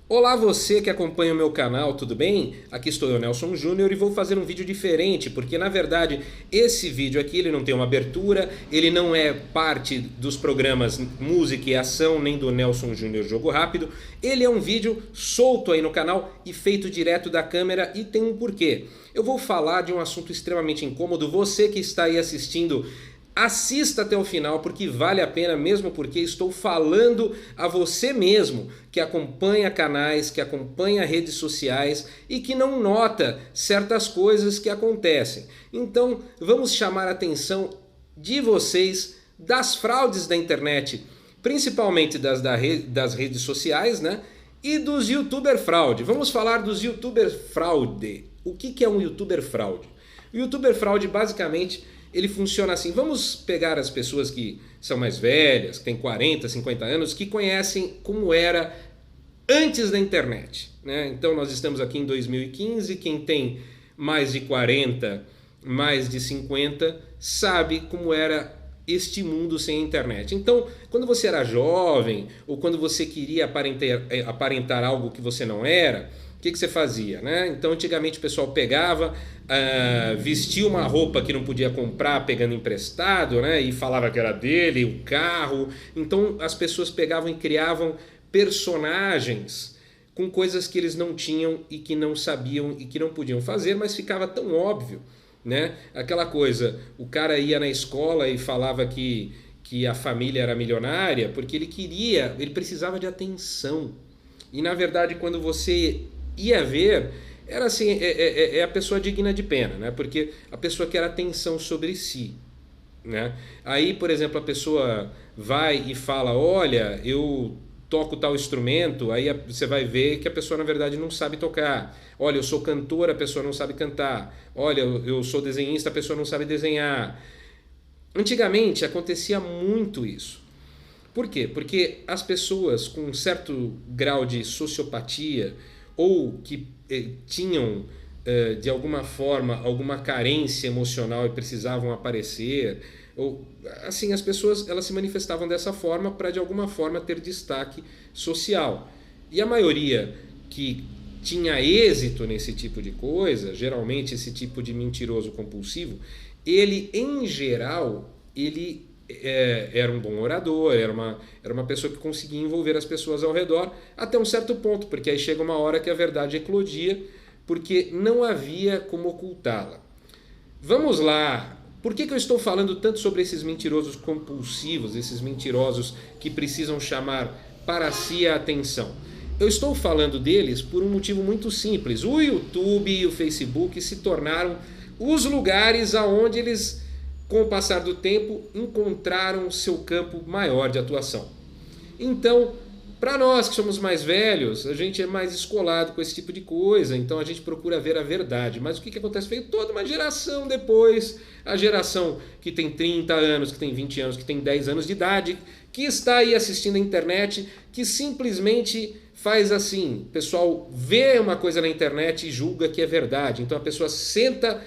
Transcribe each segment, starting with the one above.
Olá você que acompanha o meu canal, tudo bem? Aqui estou eu, Nelson Júnior, e vou fazer um vídeo diferente, porque na verdade esse vídeo aqui ele não tem uma abertura, ele não é parte dos programas Música e Ação, nem do Nelson Júnior Jogo Rápido, ele é um vídeo solto aí no canal e feito direto da câmera e tem um porquê. Eu vou falar de um assunto extremamente incômodo, você que está aí assistindo, assista até o final porque vale a pena, mesmo porque estou falando a você mesmo que acompanha canais, que acompanha redes sociais e que não nota certas coisas que acontecem. Então vamos chamar a atenção de vocês das fraudes da internet, principalmente das redes sociais, né? E dos youtuber fraude. Vamos falar dos youtuber fraude. O que é um youtuber fraude? O youtuber fraude basicamente ele funciona assim. Vamos pegar as pessoas que são mais velhas, que têm 40, 50 anos, que conhecem como era antes da internet, né? Então nós estamos aqui em 2015, quem tem mais de 40, mais de 50, sabe como era este mundo sem internet. Então, quando você era jovem, ou quando você queria aparentar algo que você não era, o que você fazia, né? Então, antigamente o pessoal pegava, vestia uma roupa que não podia comprar pegando emprestado, né? E falava que era dele, o carro. Então, as pessoas pegavam e criavam personagens com coisas que eles não tinham e que não sabiam e que não podiam fazer, mas ficava tão óbvio, né? Aquela coisa, o cara ia na escola e falava que a família era milionária porque ele precisava de atenção. E na verdade, quando você ia ver, era assim, é a pessoa digna de pena, né? Porque a pessoa quer atenção sobre si, né? Aí, por exemplo, a pessoa vai e fala, olha, eu toco tal instrumento, aí você vai ver que a pessoa na verdade não sabe tocar. Olha, eu sou cantor, a pessoa não sabe cantar. Olha, eu sou desenhista, a pessoa não sabe desenhar. Antigamente acontecia muito isso. Por quê? Porque as pessoas com um certo grau de sociopatia ou que tinham de alguma forma alguma carência emocional e precisavam aparecer, ou assim, as pessoas elas se manifestavam dessa forma para de alguma forma ter destaque social. E a maioria que tinha êxito nesse tipo de coisa, geralmente esse tipo de mentiroso compulsivo, ele em geral, ele era um bom orador, era uma pessoa que conseguia envolver as pessoas ao redor até um certo ponto, porque aí chega uma hora que a verdade eclodia, porque não havia como ocultá-la. Vamos lá, por que eu estou falando tanto sobre esses mentirosos compulsivos, esses mentirosos que precisam chamar para si a atenção? Eu estou falando deles por um motivo muito simples. O YouTube e o Facebook se tornaram os lugares aonde eles, com o passar do tempo, encontraram seu campo maior de atuação. Então, para nós que somos mais velhos, a gente é mais escolado com esse tipo de coisa, então a gente procura ver a verdade. Mas o que acontece? Veio toda uma geração depois, a geração que tem 30 anos, que tem 20 anos, que tem 10 anos de idade, que está aí assistindo a internet, que simplesmente faz assim, o pessoal vê uma coisa na internet e julga que é verdade. Então a pessoa senta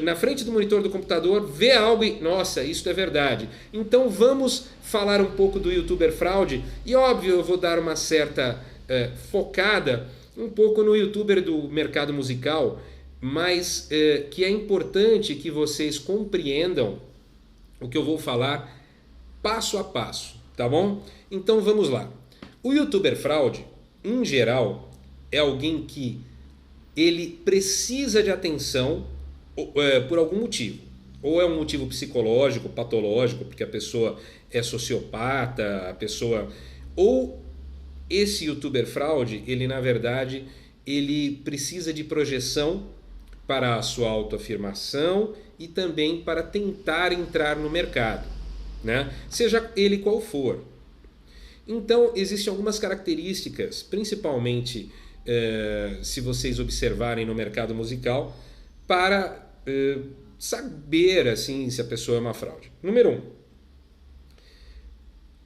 na frente do monitor do computador, vê algo e, nossa, isso é verdade. Então vamos falar um pouco do youtuber fraude e óbvio eu vou dar uma certa focada um pouco no youtuber do mercado musical, mas que é importante que vocês compreendam o que eu vou falar passo a passo, tá bom? Então vamos lá. O youtuber fraude, em geral, é alguém que ele precisa de atenção por algum motivo. Ou é um motivo psicológico, patológico, porque a pessoa é sociopata, a pessoa... Ou esse youtuber fraude, ele na verdade, ele precisa de projeção para a sua autoafirmação e também para tentar entrar no mercado, né? Seja ele qual for. Então, existem algumas características, principalmente se vocês observarem no mercado musical, para saber assim, se a pessoa é uma fraude. Número 1.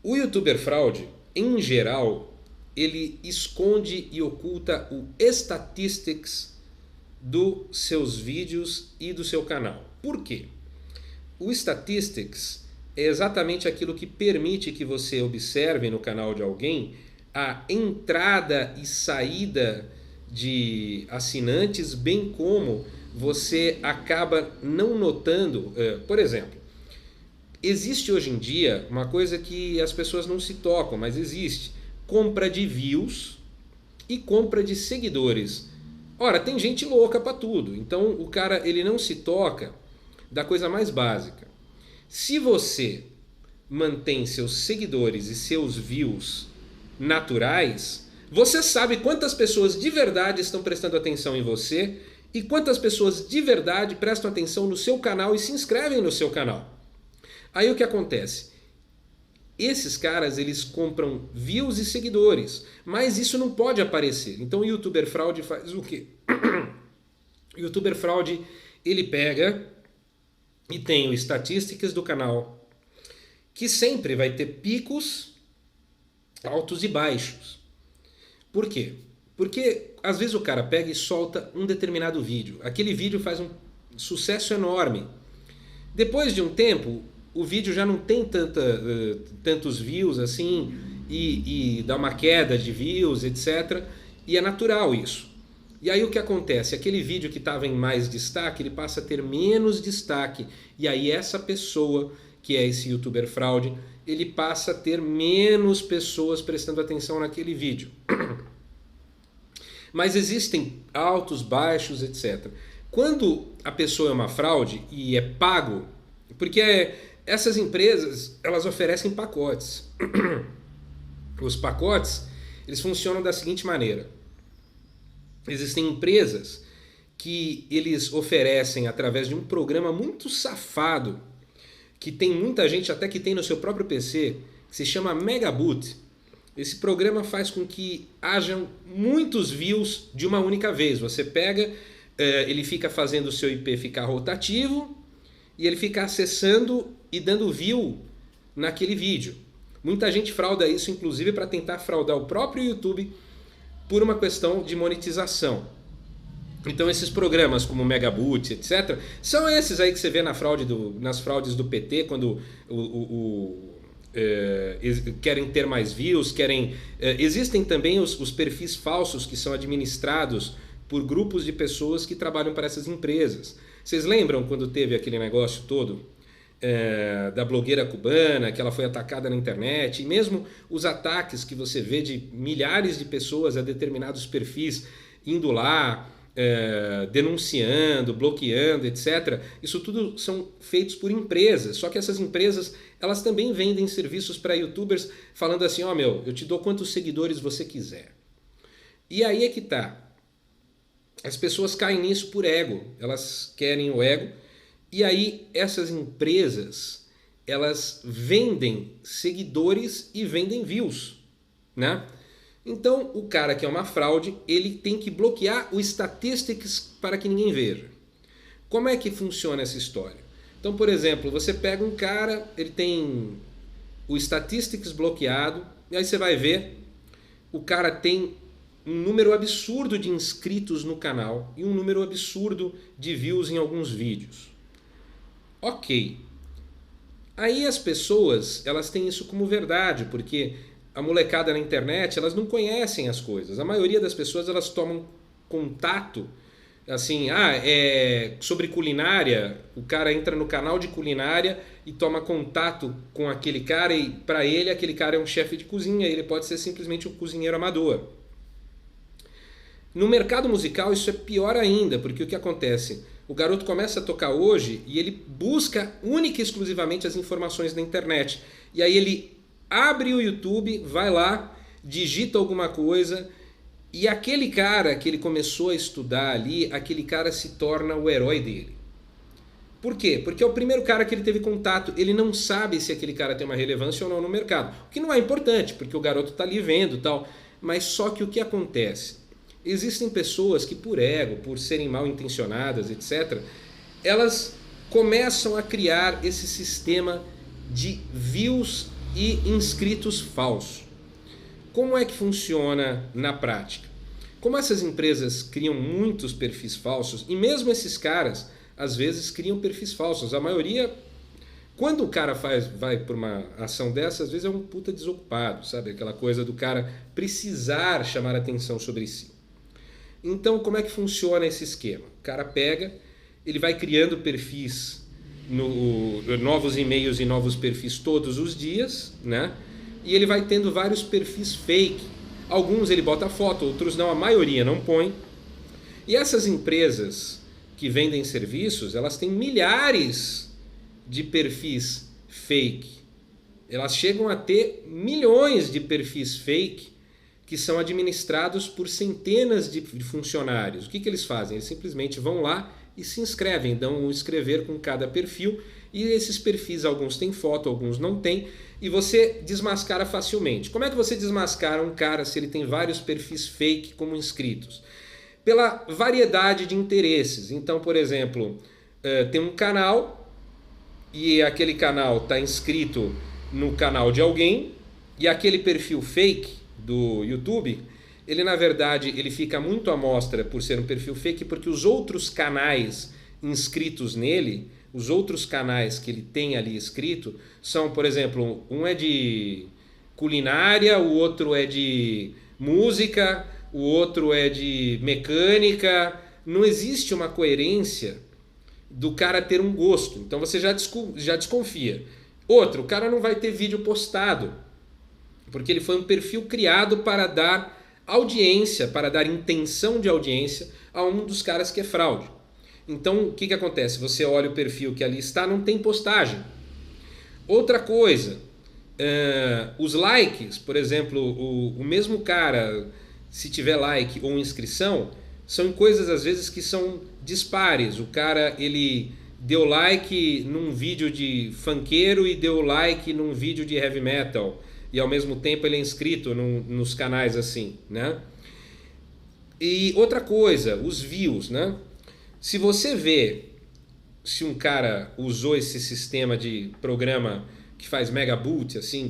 O youtuber fraude, em geral, ele esconde e oculta o statistics dos seus vídeos e do seu canal. Por quê? O statistics é exatamente aquilo que permite que você observe no canal de alguém a entrada e saída de assinantes, bem como você acaba não notando, por exemplo, existe hoje em dia uma coisa que as pessoas não se tocam, mas existe: compra de views e compra de seguidores. Ora, tem gente louca para tudo, então o cara ele não se toca da coisa mais básica. Se você mantém seus seguidores e seus views naturais, você sabe quantas pessoas de verdade estão prestando atenção em você e quantas pessoas de verdade prestam atenção no seu canal e se inscrevem no seu canal. Aí o que acontece? Esses caras, eles compram views e seguidores, mas isso não pode aparecer. Então o YouTuber Fraude faz o quê? O YouTuber Fraude, ele pega e tem o estatísticas do canal, que sempre vai ter picos altos e baixos. Por quê? Porque às vezes o cara pega e solta um determinado vídeo. Aquele vídeo faz um sucesso enorme. Depois de um tempo, o vídeo já não tem tantos views assim e dá uma queda de views, etc. E é natural isso. E aí o que acontece? Aquele vídeo que estava em mais destaque, ele passa a ter menos destaque. E aí essa pessoa, que é esse YouTuber Fraude, ele passa a ter menos pessoas prestando atenção naquele vídeo. Mas existem altos, baixos, etc. Quando a pessoa é uma fraude e é pago, porque essas empresas, elas oferecem pacotes. Os pacotes, eles funcionam da seguinte maneira. Existem empresas que eles oferecem através de um programa muito safado, que tem muita gente até que tem no seu próprio PC, que se chama Megaboot. Esse programa faz com que hajam muitos views de uma única vez. Você pega, ele fica fazendo o seu IP ficar rotativo e ele fica acessando e dando view naquele vídeo. Muita gente frauda isso, inclusive para tentar fraudar o próprio YouTube por uma questão de monetização. Então esses programas como o Megaboot, etc., são esses aí que você vê nas fraudes do PT, quando querem ter mais views, existem também os perfis falsos que são administrados por grupos de pessoas que trabalham para essas empresas. Vocês lembram quando teve aquele negócio todo da blogueira cubana, que ela foi atacada na internet, e mesmo os ataques que você vê de milhares de pessoas a determinados perfis indo lá, denunciando, bloqueando, etc. Isso tudo são feitos por empresas, só que essas empresas elas também vendem serviços para youtubers falando assim, ó, meu, eu te dou quantos seguidores você quiser. E aí é que tá. As pessoas caem nisso por ego, elas querem o ego, e aí essas empresas, elas vendem seguidores e vendem views, né? Então o cara que é uma fraude, ele tem que bloquear o statistics para que ninguém veja. Como é que funciona essa história? Então, por exemplo, você pega um cara, ele tem o statistics bloqueado, e aí você vai ver, o cara tem um número absurdo de inscritos no canal e um número absurdo de views em alguns vídeos. Ok. Aí as pessoas, elas têm isso como verdade, porque a molecada na internet, elas não conhecem as coisas. A maioria das pessoas, elas tomam contato, assim, sobre culinária, o cara entra no canal de culinária e toma contato com aquele cara e para ele aquele cara é um chefe de cozinha, ele pode ser simplesmente um cozinheiro amador. No mercado musical isso é pior ainda, porque o que acontece? O garoto começa a tocar hoje e ele busca única e exclusivamente as informações na internet. E aí ele abre o YouTube, vai lá, digita alguma coisa e aquele cara que ele começou a estudar ali, aquele cara se torna o herói dele. Por quê? Porque é o primeiro cara que ele teve contato, ele não sabe se aquele cara tem uma relevância ou não no mercado. O que não é importante, porque o garoto está ali vendo e tal. Mas só que o que acontece? Existem pessoas que por ego, por serem mal intencionadas, etc., elas começam a criar esse sistema de views e inscritos falsos. Como é que funciona na prática? Como essas empresas criam muitos perfis falsos, e mesmo esses caras, às vezes, criam perfis falsos, a maioria Quando o cara vai por uma ação dessa, às vezes é um puta desocupado, sabe? Aquela coisa do cara precisar chamar atenção sobre si. Então, como é que funciona esse esquema? O cara pega, ele vai criando perfis, novos e-mails e novos perfis todos os dias, né? E ele vai tendo vários perfis fake. Alguns ele bota foto, outros não, a maioria não põe. E essas empresas que vendem serviços, elas têm milhares de perfis fake. Elas chegam a ter milhões de perfis fake que são administrados por centenas de funcionários. O que eles fazem? Eles simplesmente vão lá e se inscrevem, dão um inscrever com cada perfil, e esses perfis, alguns têm foto, alguns não têm, e você desmascara facilmente. Como é que você desmascara um cara se ele tem vários perfis fake como inscritos? Pela variedade de interesses. Então, por exemplo, tem um canal e aquele canal está inscrito no canal de alguém, e aquele perfil fake do YouTube, ele na verdade ele fica muito à mostra por ser um perfil fake, porque os outros canais inscritos nele, os outros canais que ele tem ali inscrito, são, por exemplo, um é de culinária, o outro é de música, o outro é de mecânica. Não existe uma coerência do cara ter um gosto, então você já desconfia. Outro, o cara não vai ter vídeo postado, porque ele foi um perfil criado para dar audiência, para dar intenção de audiência a um dos caras que é fraude. Então, o que acontece? Você olha o perfil que ali está, não tem postagem. Outra coisa, os likes, por exemplo, o mesmo cara, se tiver like ou inscrição, são coisas às vezes que são dispares. O cara, ele deu like num vídeo de funkeiro e deu like num vídeo de heavy metal, e ao mesmo tempo ele é inscrito nos canais assim, né? E outra coisa, os views, né? Se você vê se um cara usou esse sistema de programa que faz mega boot, assim,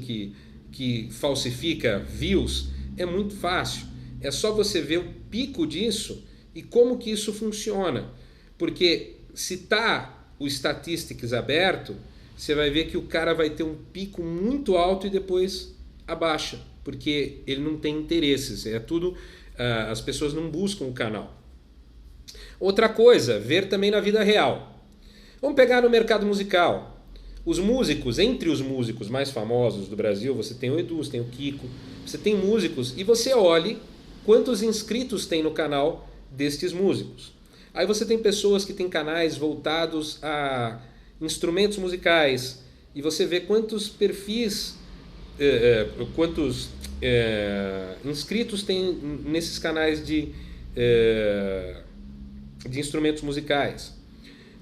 que falsifica views, é muito fácil. É só você ver o pico disso e como que isso funciona. Porque se tá o Statistics aberto, você vai ver que o cara vai ter um pico muito alto e depois abaixa, porque ele não tem interesses. É tudo, as pessoas não buscam o canal. Outra coisa, ver também na vida real. Vamos pegar no mercado musical. Os músicos, entre os músicos mais famosos do Brasil, você tem o Edu, você tem o Kiko, você tem músicos, e você olhe quantos inscritos tem no canal destes músicos. Aí você tem pessoas que têm canais voltados a instrumentos musicais, e você vê quantos perfis, quantos inscritos tem nesses canais de instrumentos musicais.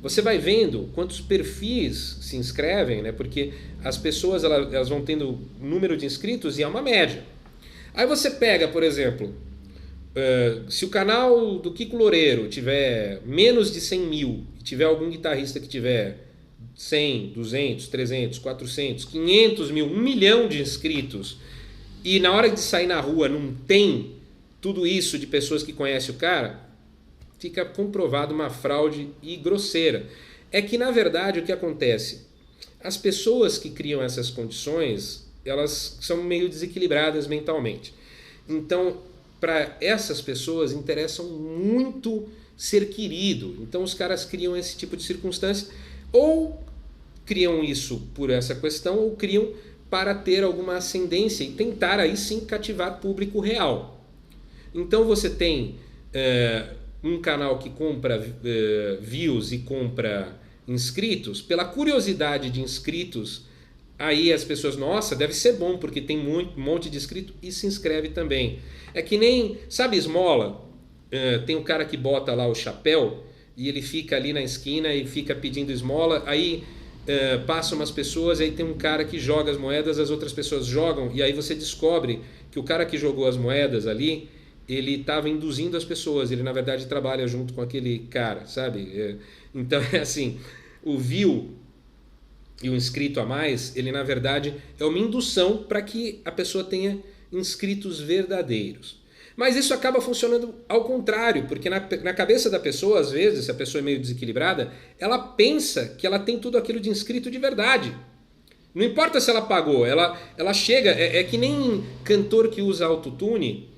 Você vai vendo quantos perfis se inscrevem, né? Porque as pessoas elas vão tendo número de inscritos e é uma média. Aí você pega, por exemplo, se o canal do Kiko Loureiro tiver menos de 100 mil, e tiver algum guitarrista que tiver 100, 200, 300, 400, 500 mil, 1 milhão de inscritos, e na hora de sair na rua não tem tudo isso de pessoas que conhecem o cara, fica comprovado uma fraude e grosseira. É que, na verdade, o que acontece? As pessoas que criam essas condições, elas são meio desequilibradas mentalmente. Então, para essas pessoas, interessam muito ser querido. Então, os caras criam esse tipo de circunstância, ou criam isso por essa questão, ou criam para ter alguma ascendência e tentar, aí sim, cativar público real. Então, você tem um canal que compra views e compra inscritos, pela curiosidade de inscritos, aí as pessoas, nossa, deve ser bom porque tem um monte de inscrito, e se inscreve também. É que nem, sabe esmola? Tem um cara que bota lá o chapéu e ele fica ali na esquina e fica pedindo esmola, aí passam umas pessoas, aí tem um cara que joga as moedas, as outras pessoas jogam, e aí você descobre que o cara que jogou as moedas ali, ele estava induzindo as pessoas, ele na verdade trabalha junto com aquele cara, sabe? Então é assim, o view e o inscrito a mais, ele na verdade é uma indução para que a pessoa tenha inscritos verdadeiros. Mas isso acaba funcionando ao contrário, porque na cabeça da pessoa, às vezes, se a pessoa é meio desequilibrada, ela pensa que ela tem tudo aquilo de inscrito de verdade. Não importa se ela pagou, ela chega, é que nem cantor que usa autotune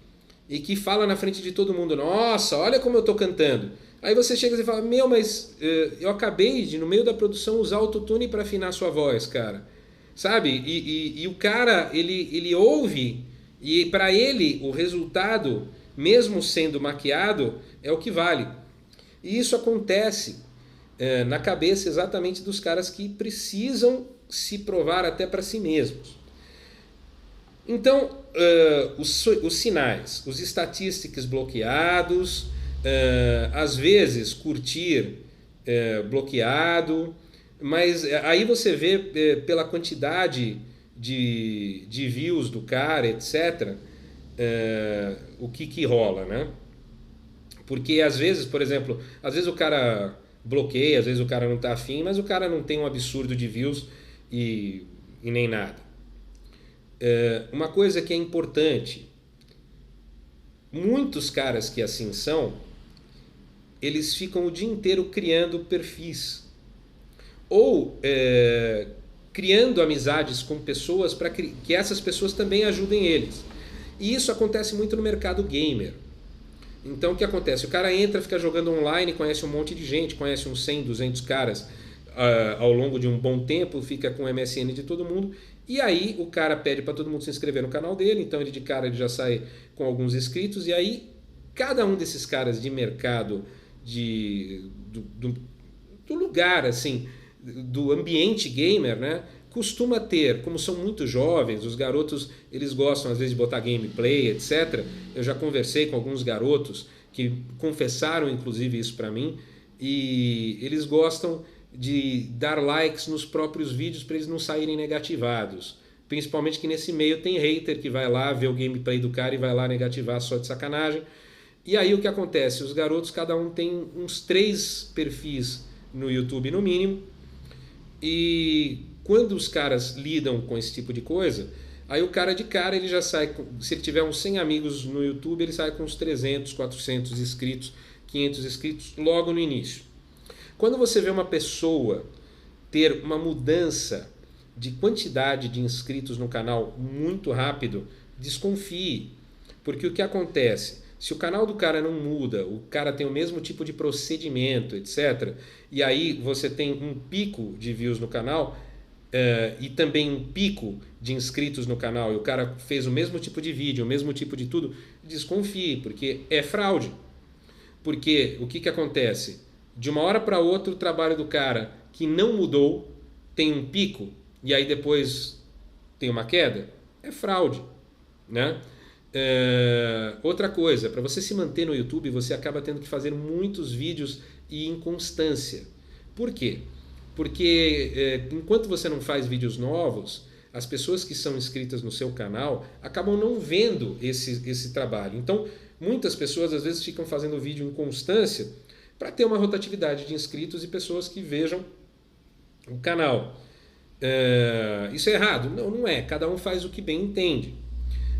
e que fala na frente de todo mundo, nossa, olha como eu tô cantando. Aí você chega e fala, meu, mas eu acabei de, no meio da produção, usar autotune para afinar sua voz, cara. Sabe? E o cara, ele ouve e para ele o resultado, mesmo sendo maquiado, é o que vale. E isso acontece na cabeça exatamente dos caras que precisam se provar até para si mesmos. Então, os sinais, os statistics bloqueados, às vezes curtir bloqueado, mas aí você vê pela quantidade de views do cara, etc., o que rola, né? Porque às vezes, por exemplo, às vezes o cara bloqueia, às vezes o cara não tá afim, mas o cara não tem um absurdo de views e nem nada. Uma coisa que é importante, muitos caras que assim são, eles ficam o dia inteiro criando perfis ou criando amizades com pessoas para que essas pessoas também ajudem eles. E isso acontece muito no mercado gamer. Então o que acontece? O cara entra, fica jogando online, conhece um monte de gente, conhece uns 100, 200 caras ao longo de um bom tempo, fica com o MSN de todo mundo, e aí o cara pede para todo mundo se inscrever no canal dele, então ele de cara ele já sai com alguns inscritos, e aí cada um desses caras de mercado, do lugar, assim, do ambiente gamer, né, costuma ter, como são muito jovens, os garotos eles gostam às vezes de botar gameplay, etc. Eu já conversei com alguns garotos que confessaram inclusive isso para mim, e eles gostam de dar likes nos próprios vídeos para eles não saírem negativados. Principalmente que nesse meio tem hater que vai lá ver o gameplay do cara e vai lá negativar só de sacanagem. E aí o que acontece? Os garotos, cada um tem uns 3 perfis no YouTube no mínimo, e quando os caras lidam com esse tipo de coisa, aí o cara de cara ele já sai, se ele tiver uns 100 amigos no YouTube, ele sai com uns 300, 400 inscritos, 500 inscritos logo no início. Quando você vê uma pessoa ter uma mudança de quantidade de inscritos no canal muito rápido, desconfie, porque o que acontece? Se o canal do cara não muda, o cara tem o mesmo tipo de procedimento, etc., e aí você tem um pico de views no canal e também um pico de inscritos no canal, e o cara fez o mesmo tipo de vídeo, o mesmo tipo de tudo, desconfie, porque é fraude. Porque o que acontece? De uma hora para outra o trabalho do cara que não mudou tem um pico e aí depois tem uma queda, é fraude, né? Outra coisa, para você se manter no YouTube, você acaba tendo que fazer muitos vídeos e em constância. Por quê? Porque enquanto você não faz vídeos novos, as pessoas que são inscritas no seu canal acabam não vendo esse trabalho. Então, muitas pessoas às vezes ficam fazendo vídeo em constância para ter uma rotatividade de inscritos e pessoas que vejam o canal. Isso é errado? Não, não é. Cada um faz o que bem entende.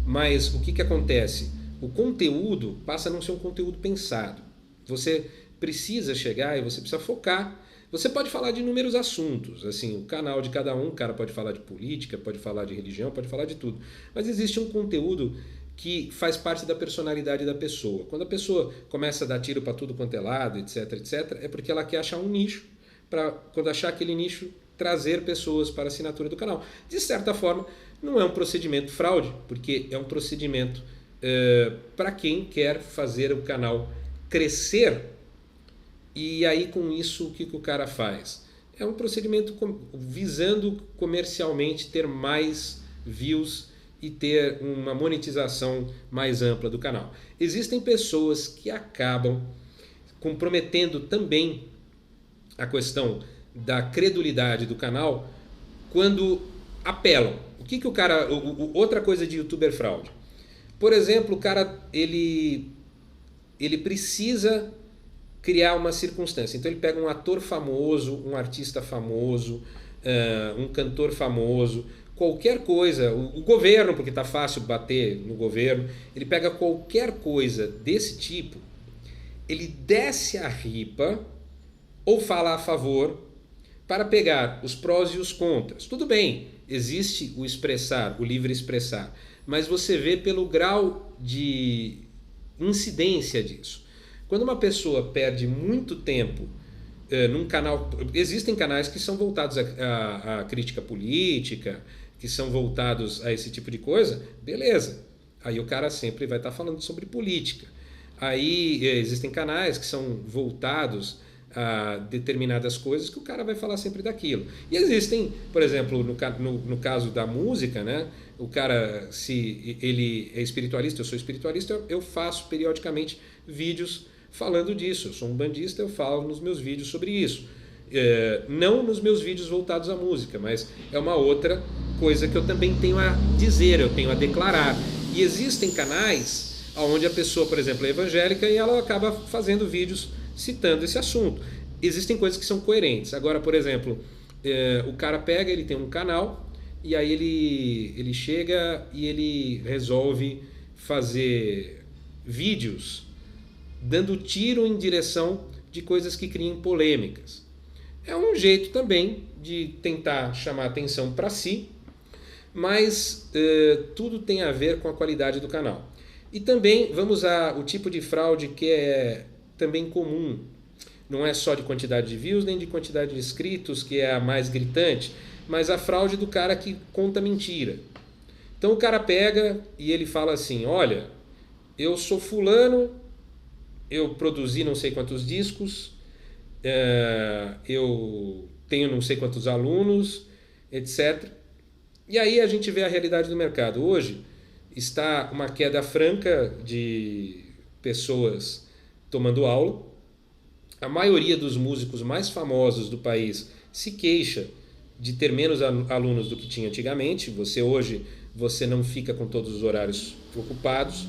Mas o que acontece? O conteúdo passa a não ser um conteúdo pensado. Você precisa chegar e você precisa focar. Você pode falar de inúmeros assuntos, assim, o canal de cada um, o cara pode falar de política, pode falar de religião, pode falar de tudo. Mas existe um conteúdo que faz parte da personalidade da pessoa. Quando a pessoa começa a dar tiro para tudo quanto é lado, etc, etc, é porque ela quer achar um nicho, para quando achar aquele nicho, trazer pessoas para a assinatura do canal. De certa forma, não é um procedimento fraude, porque é um procedimento para quem quer fazer o canal crescer. E aí com isso o que o cara faz? É um procedimento visando comercialmente ter mais views e ter uma monetização mais ampla do canal. Existem pessoas que acabam comprometendo também a questão da credulidade do canal quando apelam. O que o cara... outra coisa de youtuber fraude. Por exemplo, o cara ele precisa criar uma circunstância. Então ele pega um ator famoso, um artista famoso, um cantor famoso, qualquer coisa, o governo, porque está fácil bater no governo, ele pega qualquer coisa desse tipo, ele desce a ripa ou fala a favor para pegar os prós e os contras. Tudo bem, existe o expressar, o livre expressar, mas você vê pelo grau de incidência disso. Quando uma pessoa perde muito tempo num canal, existem canais que são voltados à crítica política, que são voltados a esse tipo de coisa, beleza. Aí o cara sempre vai estar falando sobre política. Aí existem canais que são voltados a determinadas coisas que o cara vai falar sempre daquilo. E existem, por exemplo, no caso da música, né? O cara, se ele é espiritualista, eu sou espiritualista, eu faço periodicamente vídeos falando disso. Eu sou um bandista, eu falo nos meus vídeos sobre isso. Não nos meus vídeos voltados à música, mas é uma outra coisa que eu também tenho a dizer, eu tenho a declarar. E existem canais onde a pessoa, por exemplo, é evangélica e ela acaba fazendo vídeos citando esse assunto. Existem coisas que são coerentes. Agora, por exemplo, o cara pega, ele tem um canal e aí ele chega e ele resolve fazer vídeos dando tiro em direção de coisas que criem polêmicas. É um jeito também de tentar chamar atenção para si, mas tudo tem a ver com a qualidade do canal. E também vamos ao tipo de fraude que é também comum. Não é só de quantidade de views, nem de quantidade de inscritos, que é a mais gritante, mas a fraude do cara que conta mentira. Então o cara pega e ele fala assim, olha, eu sou fulano, eu produzi não sei quantos discos, eu tenho não sei quantos alunos, etc. E aí a gente vê a realidade do mercado. Hoje está uma queda franca de pessoas tomando aula. A maioria dos músicos mais famosos do país se queixa de ter menos alunos do que tinha antigamente. Hoje você não fica com todos os horários ocupados.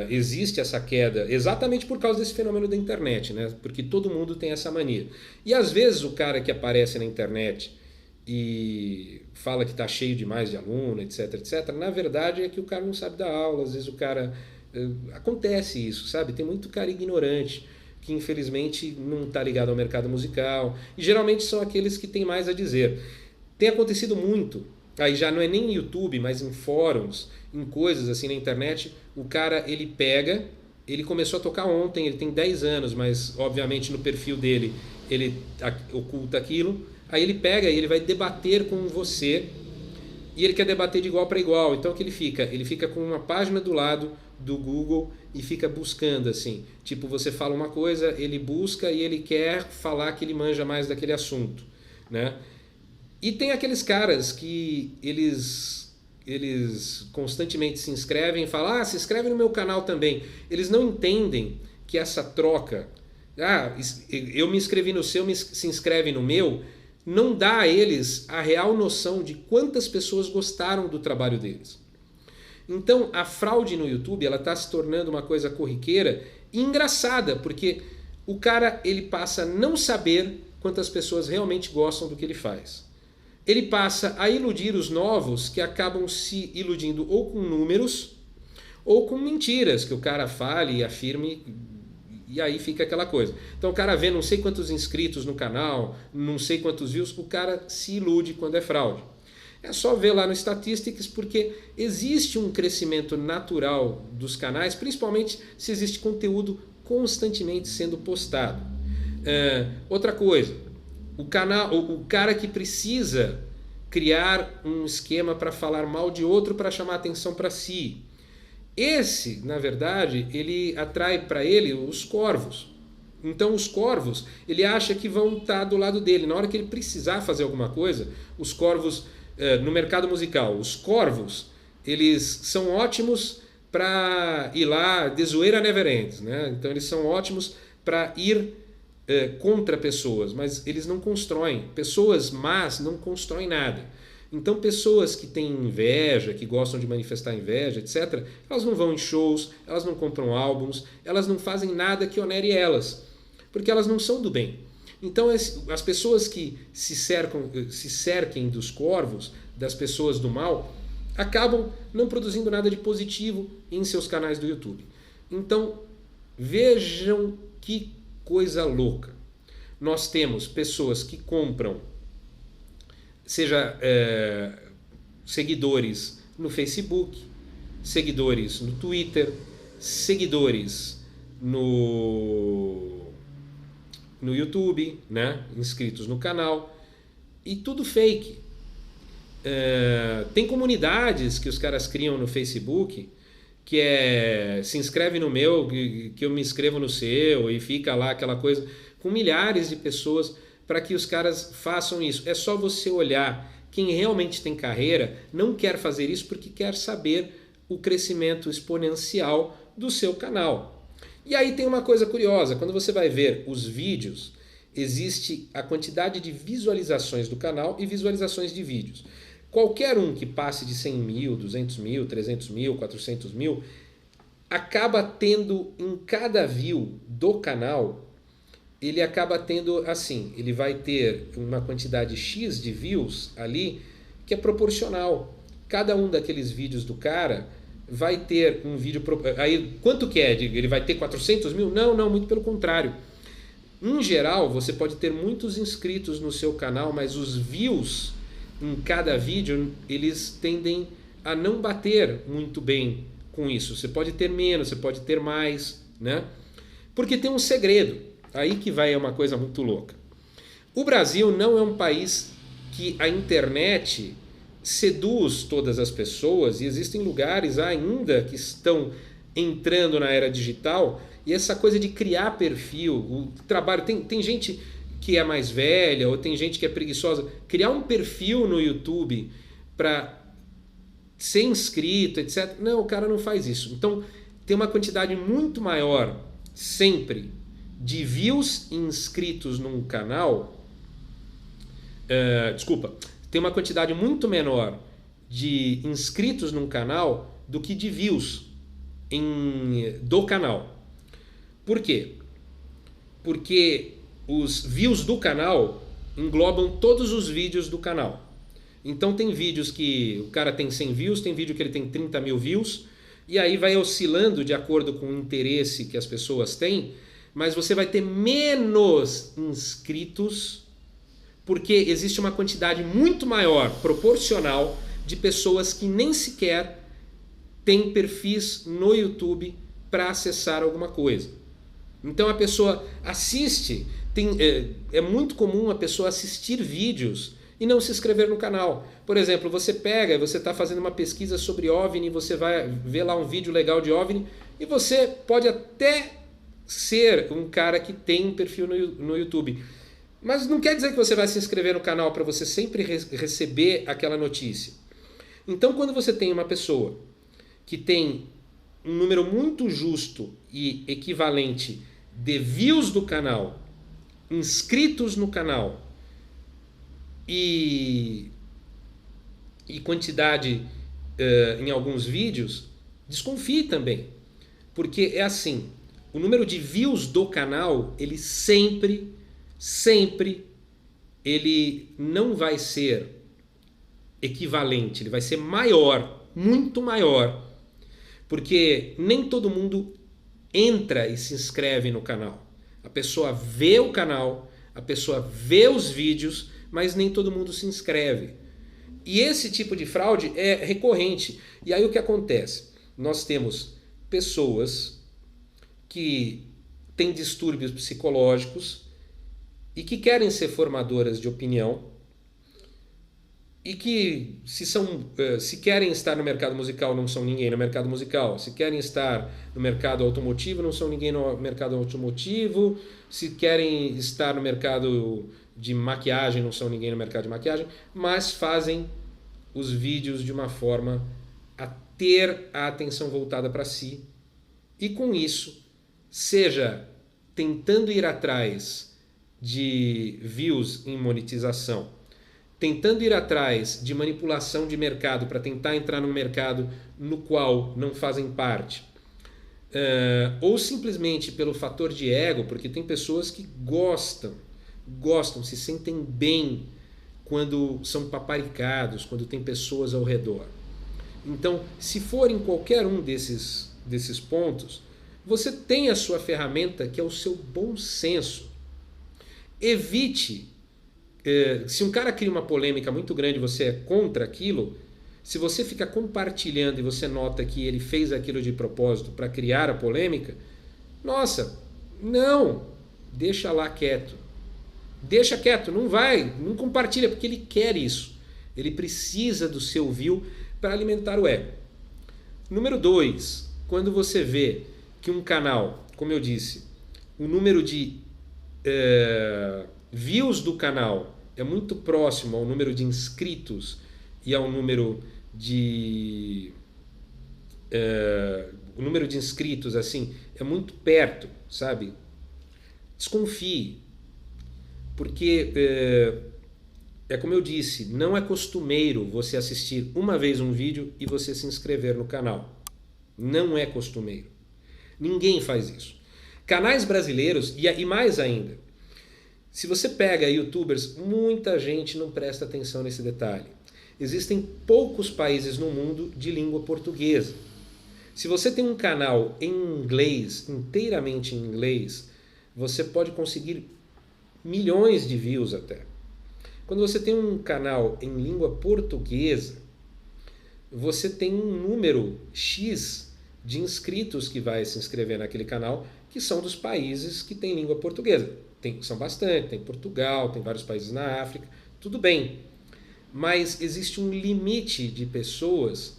Existe essa queda exatamente por causa desse fenômeno da internet, né? Porque todo mundo tem essa mania. E às vezes o cara que aparece na internet e fala que está cheio demais de aluno, etc, etc, na verdade é que o cara não sabe dar aula. Às vezes o cara... acontece isso, sabe? Tem muito cara ignorante que infelizmente não está ligado ao mercado musical, e geralmente são aqueles que têm mais a dizer. Tem acontecido muito, aí já não é nem em YouTube, mas em fóruns, em coisas assim na internet, o cara ele pega, ele começou a tocar ontem, ele tem 10 anos, mas obviamente no perfil dele ele oculta aquilo, aí ele pega e ele vai debater com você, e ele quer debater de igual para igual. Então o que ele fica? Ele fica com uma página do lado do Google e fica buscando assim. Tipo, você fala uma coisa, ele busca e ele quer falar que ele manja mais daquele assunto, né? E tem aqueles caras que eles constantemente se inscrevem e falam, se inscreve no meu canal também. Eles não entendem que essa troca, eu me inscrevi no seu, se inscreve no meu, não dá a eles a real noção de quantas pessoas gostaram do trabalho deles. Então a fraude no YouTube ela está se tornando uma coisa corriqueira e engraçada, porque o cara ele passa a não saber quantas pessoas realmente gostam do que ele faz. Ele passa a iludir os novos que acabam se iludindo ou com números ou com mentiras que o cara fale e afirme, e aí fica aquela coisa. Então o cara vê não sei quantos inscritos no canal, não sei quantos views, o cara se ilude quando é fraude. É só ver lá no Statistics, porque existe um crescimento natural dos canais, principalmente se existe conteúdo constantemente sendo postado. Outra coisa, o cara que precisa criar um esquema para falar mal de outro para chamar atenção para si. Esse, na verdade, ele atrai para ele os corvos. Então os corvos, ele acha que vão estar do lado dele. Na hora que ele precisar fazer alguma coisa, os corvos... no mercado musical, os corvos, eles são ótimos para ir lá, de zoeira never ends, né? Então eles são ótimos para ir contra pessoas, mas eles não constroem. Pessoas más não constroem nada. Então pessoas que têm inveja, que gostam de manifestar inveja, etc., elas não vão em shows, elas não compram álbuns, elas não fazem nada que onere elas, porque elas não são do bem. Então as pessoas que se cerquem dos corvos das pessoas do mal, acabam não produzindo nada de positivo em seus canais do YouTube. Então, vejam que coisa louca. Nós temos pessoas que compram, seja seguidores no Facebook, seguidores no Twitter, seguidores no YouTube, né? Inscritos no canal, e tudo fake. Tem comunidades que os caras criam no Facebook que se inscreve no meu, que eu me inscrevo no seu, e fica lá aquela coisa com milhares de pessoas para que os caras façam isso. É só você olhar. Quem realmente tem carreira não quer fazer isso porque quer saber o crescimento exponencial do seu canal. E aí tem uma coisa curiosa, quando você vai ver os vídeos, existe a quantidade de visualizações do canal e visualizações de vídeos. Qualquer um que passe de 100 mil, 200 mil, 300 mil, 400 mil, acaba tendo em cada view do canal, ele acaba tendo assim, ele vai ter uma quantidade X de views ali que é proporcional. Cada um daqueles vídeos do cara vai ter um vídeo... Aí, quanto que é? Ele vai ter 400 mil? Não, muito pelo contrário. Em geral, você pode ter muitos inscritos no seu canal, mas os views em cada vídeo, eles tendem a não bater muito bem com isso. Você pode ter menos, você pode ter mais, né? Porque tem um segredo. Aí que vai uma coisa muito louca. O Brasil não é um país que a internet seduz todas as pessoas, e existem lugares ainda que estão entrando na era digital, e essa coisa de criar perfil, o trabalho, tem gente que é mais velha, ou tem gente que é preguiçosa, criar um perfil no YouTube para ser inscrito, etc. Não, o cara não faz isso. Então, tem uma quantidade muito maior, sempre, de views inscritos num canal, tem uma quantidade muito menor de inscritos num canal do que de views do canal. Por quê? Porque os views do canal englobam todos os vídeos do canal. Então tem vídeos que o cara tem 100 views, tem vídeo que ele tem 30 mil views, e aí vai oscilando de acordo com o interesse que as pessoas têm, mas você vai ter menos inscritos porque existe uma quantidade muito maior, proporcional, de pessoas que nem sequer têm perfis no YouTube para acessar alguma coisa. Então a pessoa assiste, é muito comum a pessoa assistir vídeos e não se inscrever no canal. Por exemplo, você está fazendo uma pesquisa sobre OVNI, você vai ver lá um vídeo legal de OVNI, e você pode até ser um cara que tem um perfil no YouTube. Mas não quer dizer que você vai se inscrever no canal para você sempre receber aquela notícia. Então, quando você tem uma pessoa que tem um número muito justo e equivalente de views do canal, inscritos no canal e quantidade em alguns vídeos, desconfie também. Porque é assim, o número de views do canal, ele sempre ele não vai ser equivalente, ele vai ser maior, muito maior, porque nem todo mundo entra e se inscreve no canal. A pessoa vê o canal, a pessoa vê os vídeos, mas nem todo mundo se inscreve. E esse tipo de fraude é recorrente. E aí o que acontece? Nós temos pessoas que têm distúrbios psicológicos e que querem ser formadoras de opinião e que se querem estar no mercado musical, não são ninguém no mercado musical. Se querem estar no mercado automotivo, não são ninguém no mercado automotivo. Se querem estar no mercado de maquiagem, não são ninguém no mercado de maquiagem, mas fazem os vídeos de uma forma a ter a atenção voltada para si, e com isso, seja tentando ir atrás de views em monetização, tentando ir atrás de manipulação de mercado para tentar entrar num mercado no qual não fazem parte, ou simplesmente pelo fator de ego, porque tem pessoas que gostam, se sentem bem quando são paparicados, quando tem pessoas ao redor. Então, se for em qualquer um desses pontos, você tem a sua ferramenta, que é o seu bom senso. Evite, se um cara cria uma polêmica muito grande e você é contra aquilo, se você fica compartilhando e você nota que ele fez aquilo de propósito para criar a polêmica, nossa, não, deixa lá quieto. Deixa quieto, não compartilha, porque ele quer isso. Ele precisa do seu view para alimentar o ego. Número 2, quando você vê que um canal, como eu disse, o número de views do canal é muito próximo ao número de inscritos e ao número de o número de inscritos assim é muito perto, sabe? Desconfie, porque é como eu disse, não é costumeiro você assistir uma vez um vídeo e você se inscrever no canal. Não é costumeiro. Ninguém faz isso. Canais brasileiros, e mais ainda, se você pega youtubers, muita gente não presta atenção nesse detalhe. Existem poucos países no mundo de língua portuguesa. Se você tem um canal em inglês, inteiramente em inglês, você pode conseguir milhões de views até. Quando você tem um canal em língua portuguesa, você tem um número X de inscritos que vai se inscrever naquele canal, que são dos países que têm língua portuguesa. São bastante, tem Portugal, tem vários países na África, tudo bem. Mas existe um limite de pessoas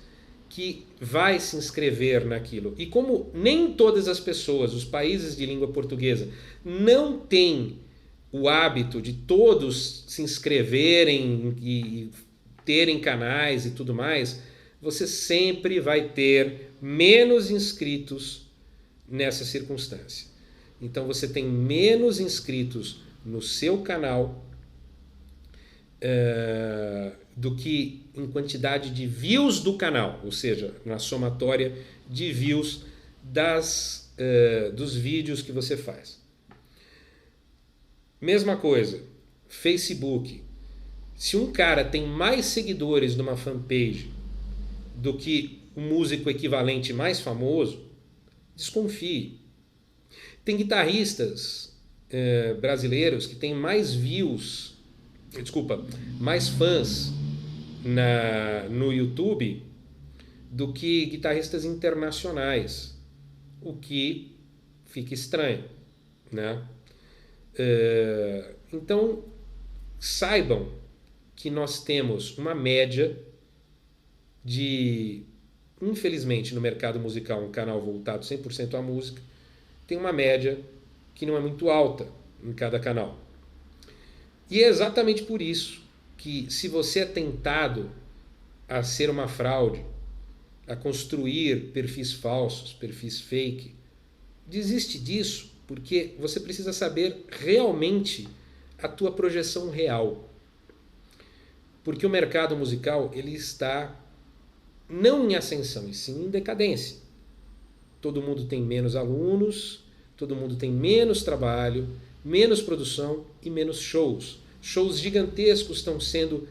que vai se inscrever naquilo. E como nem todas as pessoas, os países de língua portuguesa, não têm o hábito de todos se inscreverem e terem canais e tudo mais, você sempre vai ter menos inscritos nessa circunstância. Então você tem menos inscritos no seu canal do que em quantidade de views do canal, ou seja, na somatória de views dos vídeos que você faz. Mesma coisa, Facebook. Se um cara tem mais seguidores numa fanpage do que o músico equivalente mais famoso, desconfie. Tem guitarristas brasileiros que têm mais views, mais fãs no YouTube do que guitarristas internacionais, o que fica estranho, né? Então, saibam que nós temos uma média de, infelizmente, no mercado musical, um canal voltado 100% à música, tem uma média que não é muito alta em cada canal. E é exatamente por isso que, se você é tentado a ser uma fraude, a construir perfis falsos, perfis fake, desiste disso, porque você precisa saber realmente a tua projeção real. Porque o mercado musical, ele está não em ascensão, e sim em decadência. Todo mundo tem menos alunos, todo mundo tem menos trabalho, menos produção e menos shows. Shows gigantescos estão sendo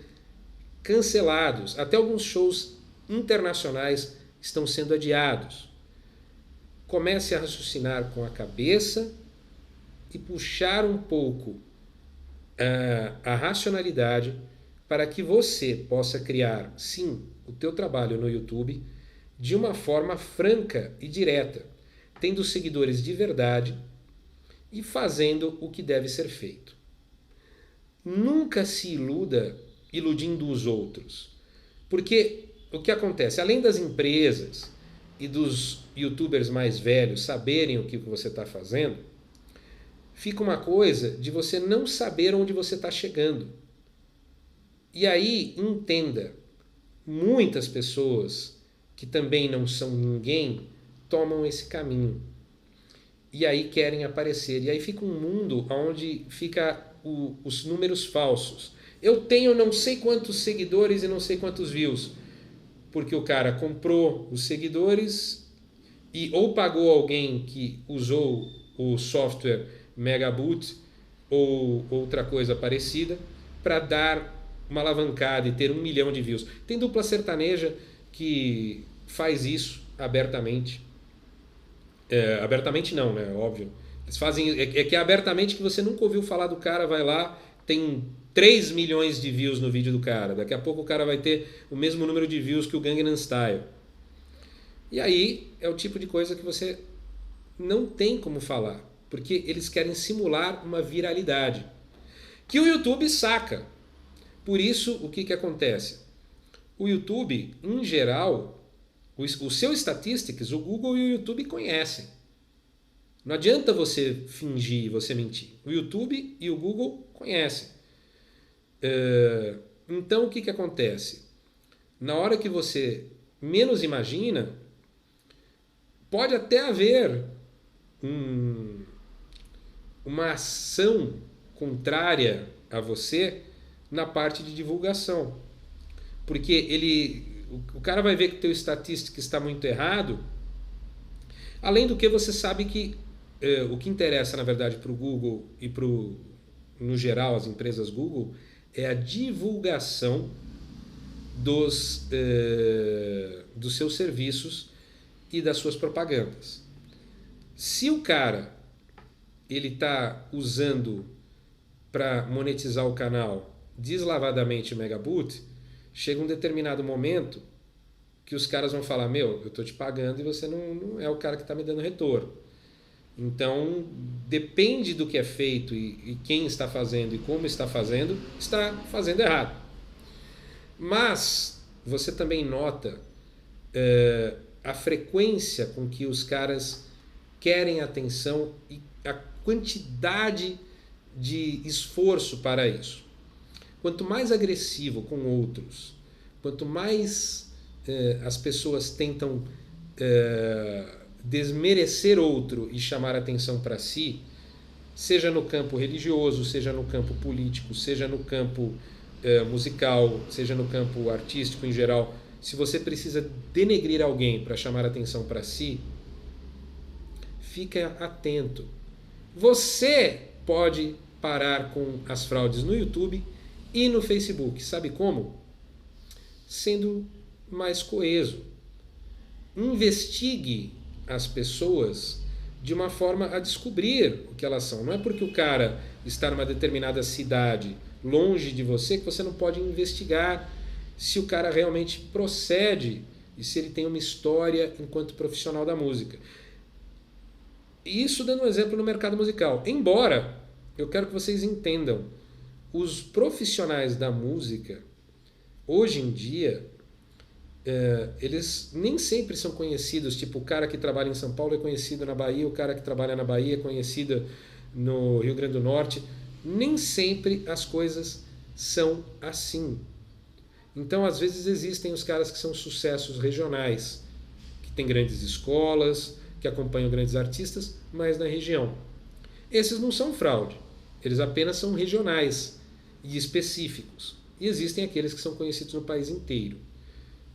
cancelados, até alguns shows internacionais estão sendo adiados. Comece a raciocinar com a cabeça e puxar um pouco a racionalidade para que você possa criar, sim, o teu trabalho no YouTube de uma forma franca e direta, tendo seguidores de verdade e fazendo o que deve ser feito. Nunca se iluda iludindo os outros, porque o que acontece, além das empresas e dos youtubers mais velhos saberem o que você está fazendo, fica uma coisa de você não saber onde você está chegando. E aí, entenda, muitas pessoas que também não são ninguém tomam esse caminho. E aí querem aparecer. E aí fica um mundo onde fica os números falsos. Eu tenho não sei quantos seguidores e não sei quantos views. Porque o cara comprou os seguidores e ou pagou alguém que usou o software Megaboot ou outra coisa parecida para dar uma alavancada e ter 1 milhão de views. Tem dupla sertaneja que faz isso abertamente. Abertamente não, né? Óbvio. Eles fazem. É que é abertamente que você nunca ouviu falar do cara, vai lá, tem 3 milhões de views no vídeo do cara. Daqui a pouco o cara vai ter o mesmo número de views que o Gangnam Style. E aí é o tipo de coisa que você não tem como falar, porque eles querem simular uma viralidade que o YouTube saca. Por isso, o que acontece? O YouTube, em geral, os seus statistics, o Google e o YouTube conhecem. Não adianta você fingir, você mentir. O YouTube e o Google conhecem. Então, o que acontece? Na hora que você menos imagina, pode até haver uma ação contrária a você na parte de divulgação. Porque o cara vai ver que o teu estatístico está muito errado. Além do que, você sabe que o que interessa, na verdade, para o Google e no geral, as empresas Google, é a divulgação dos seus serviços e das suas propagandas. Se o cara ele está usando para monetizar o canal deslavadamente o Megaboot, chega um determinado momento que os caras vão falar: meu, eu estou te pagando e você não é o cara que está me dando retorno. Então, depende do que é feito e quem está fazendo e como está fazendo errado. Mas você também nota a frequência com que os caras querem atenção e a quantidade de esforço para isso. Quanto mais agressivo com outros, quanto mais as pessoas tentam desmerecer outro e chamar atenção para si, seja no campo religioso, seja no campo político, seja no campo musical, seja no campo artístico em geral, se você precisa denegrir alguém para chamar atenção para si, fica atento. Você pode parar com as fraudes no YouTube e no Facebook. Sabe como? Sendo mais coeso. Investigue as pessoas de uma forma a descobrir o que elas são. Não é porque o cara está numa determinada cidade longe de você que você não pode investigar se o cara realmente procede e se ele tem uma história enquanto profissional da música. Isso dando um exemplo no mercado musical. Embora eu quero que vocês entendam, os profissionais da música, hoje em dia, eles nem sempre são conhecidos. Tipo, o cara que trabalha em São Paulo é conhecido na Bahia, o cara que trabalha na Bahia é conhecido no Rio Grande do Norte. Nem sempre as coisas são assim. Então, às vezes, existem os caras que são sucessos regionais, que têm grandes escolas, que acompanham grandes artistas, mas na região. Esses não são fraude, eles apenas são regionais e específicos. E existem aqueles que são conhecidos no país inteiro.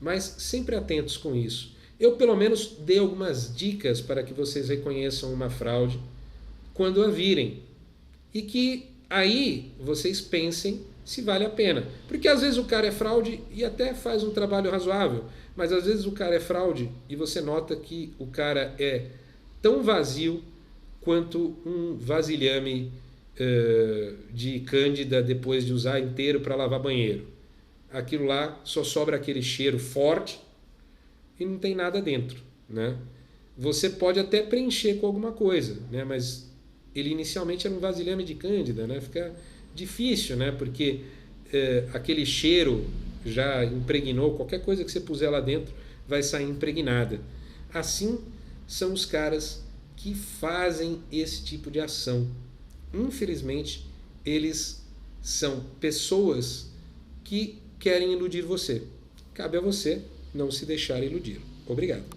Mas sempre atentos com isso. Eu, pelo menos, dei algumas dicas para que vocês reconheçam uma fraude quando a virem. E que aí vocês pensem se vale a pena. Porque às vezes o cara é fraude e até faz um trabalho razoável, mas às vezes o cara é fraude e você nota que o cara é tão vazio quanto um vasilhame de Cândida depois de usar inteiro para lavar banheiro. Aquilo lá só sobra aquele cheiro forte e não tem nada dentro, né? Você pode até preencher com alguma coisa, né? Mas ele inicialmente era um vasilhame de Cândida, né? Fica difícil, né? Porque aquele cheiro já impregnou, qualquer coisa que você puser lá dentro vai sair impregnada. Assim são os caras que fazem esse tipo de ação. Infelizmente, eles são pessoas que querem iludir você. Cabe a você não se deixar iludir. Obrigado.